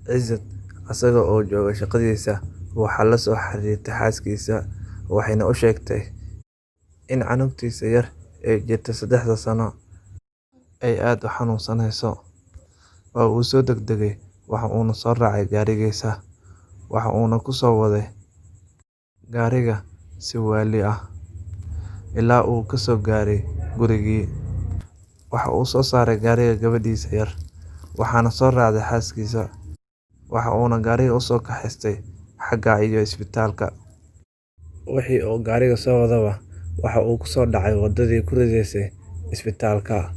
Ciizad asaga oo jooga shaqadiisa waxaa la soo xiriirtay xaaskiisa waxayna u sheegtay in canugtiisa yar ee jirta 3 sano ay aad u xanuunsanayso. Waa uu soo degdegay, waxa uuna soo raacay gaarigiisa, waxa uuna ku soo waday gaariga si waali ah ilaa uu ka soo gaaray gurigii. Waxa uu soo saaray gaariga gabadhiisa yar, waxaana soo raacday xaaskiisa. Waxa uuna gaariga u soo kaxaystay xagga iyo isbitaalka. Wixii uu gaariga soo wadaba waxa uu ku soo dhacay wadadii ku ridaysay isbitaalka.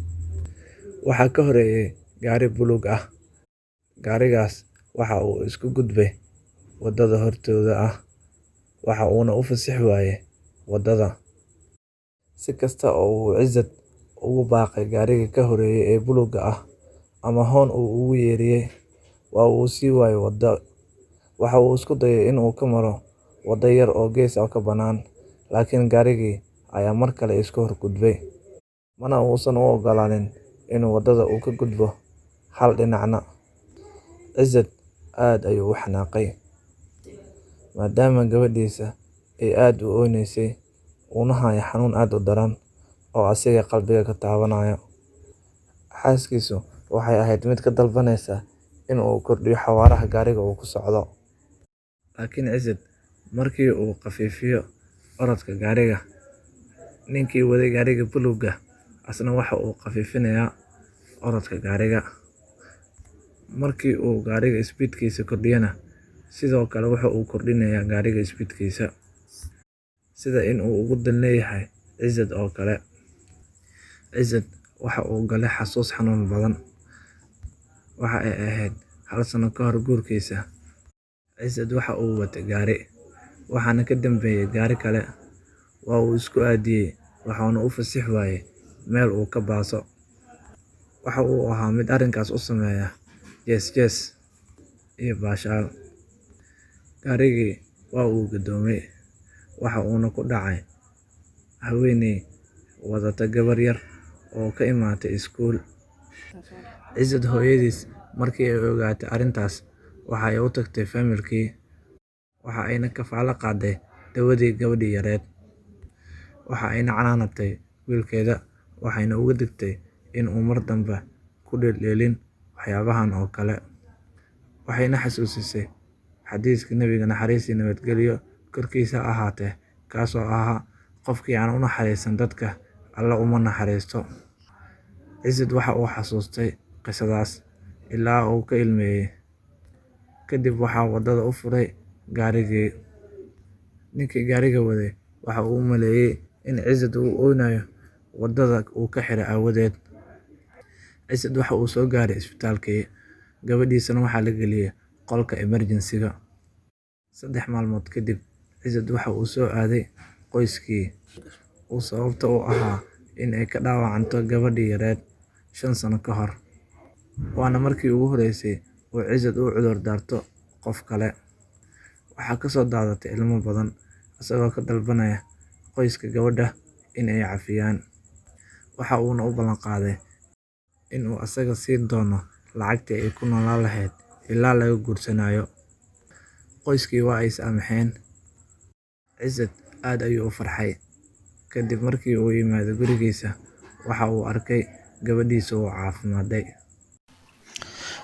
Waxaa ka horeeyay gaari buluug ah. Gaarigaas waxa uu isku gudbay wadada hortooda ah, waxa uuna u fasaxi waayay wadada. Si kasta oo uu Ciizad ugu baaqay gaariga ka horeeyay ee buluugga ah ama hoon uu ugu yeeriyay, waa uu sii waayay wadada. Waxa uu isku dayay in uu ka maro waddo yar oo gees ka bannaan, laakiin gaarigii ayaa mar kale iska horgudbay, mana uusan u oggolaanin in wadada uu ka gudbo hal dhinacna. Ciizad aad ayuu u xanaaqay, maadaama gabadhiisa ay aad u ooynaysay una hayo xanuun aad u daran oo asiga qalbiga ka taabanaya. Xaaskiisu waxay ahayd mid ka dalbanaysa in uu kordhiyo xawaaraha gaariga uu ku socdo, laakiin Ciizad markii uu khafiifiyo orodka gaariga, ninkii waday gaariga buluugga asna waxa uu khafiifinayaa orodka gaariga. Markii uu gaariga speedkiisa kordhiyana, sidoo kale waxa uu kordhinayaa gaariga speedkiisa, sida in uu ugu dan leeyahay Ciizad oo kale. Ciizad waxa uu galay xasuus xanuun badan. Waxa ay ahayd 1 sano ka hor guurkiisa. Ciizad waxa uu watay gaari, waxaana ka dambeeyay gaari kale. Waa uu isku aadiyay, waxaana u fasaxi waayay meel uu ka baaso. Waxa uu ahaa mid arrinkaas u sameeya jees-jees iyo baashaal. Gaarigii waa uu gadoomay, waxa uuna ku dhacay haweeney wadata gabar yar oo ka imaatay iskuul. Ciizad hooyadiis markii ay ogaatay arrintaas waxa ay u tagtay familkii, waxa ayna kafaalo qaaday dawadii gabadhii yareed. Waxa ayna canaantay wiilkeeda, waxayna uga digtay in uu mar dambe ku dheelin waxyaabahan oo kale. Waxayna xasuusisay xadiiska Nabiga naxariis iyo nabadgelyo korkiisa ha ahaatee, kaasoo ahaa qofkii aan u naxariisan dadka Alle uma naxariisto. Ciizad waxa uu xasuustay qisadaas ilaa uu ka ilmeeyay. Kadib waxaa wadada u furay gaarigii. Ninkii gaariga waday waxa uu u maleeyay in Ciizad uu ooynayo wadada uu ka xiray aawadeed. Ciizad waxa uu soo gaaray isbitaalkii, gabadhiisana waxaa la geliyay qolka emergency-ga. 3 maalmood kadib, Ciizad waxa uu soo aaday qoyskii uu sababta u ahaa in ay ka dhaawacanto gabadhii yareed 5 sano ka hor. Waana markii ugu horeysay oo Ciizad uu cudur daarto qof kale. Waxaa ka soo daadatay ilmo badan, isagoo ka dalbanaya qoyska gabadha in ay cafiyaan. Waxa uuna u ballan qaaday in uu asaga siin doono lacagtii ay ku noolaan lahayd ilaa laga guursanayo. Qoyskii waa ay saamaxeen. Ciizad aad ayuu u farxay. Kadib markii uu yimaaday gurigiisa, waxa uu arkay gabadhiisa oo caafimaaday.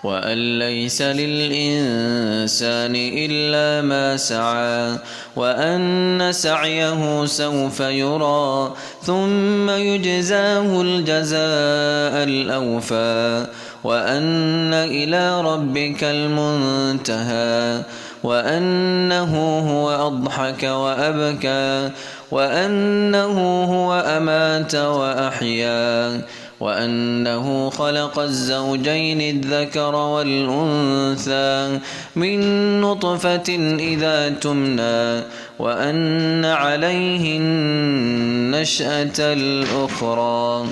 وأن ليس للإنسان إلا ما سعى وأن سعيه سوف يرى ثم يجزاه الجزاء الأوفى وأن إلى ربك المنتهى وأنه هو أضحك وأبكى وأنه هو أمات وأحيا وأنه خلق الزوجين الذكر والأنثى من نطفة إذا تمنى وأن عليه النشأة الأخرى.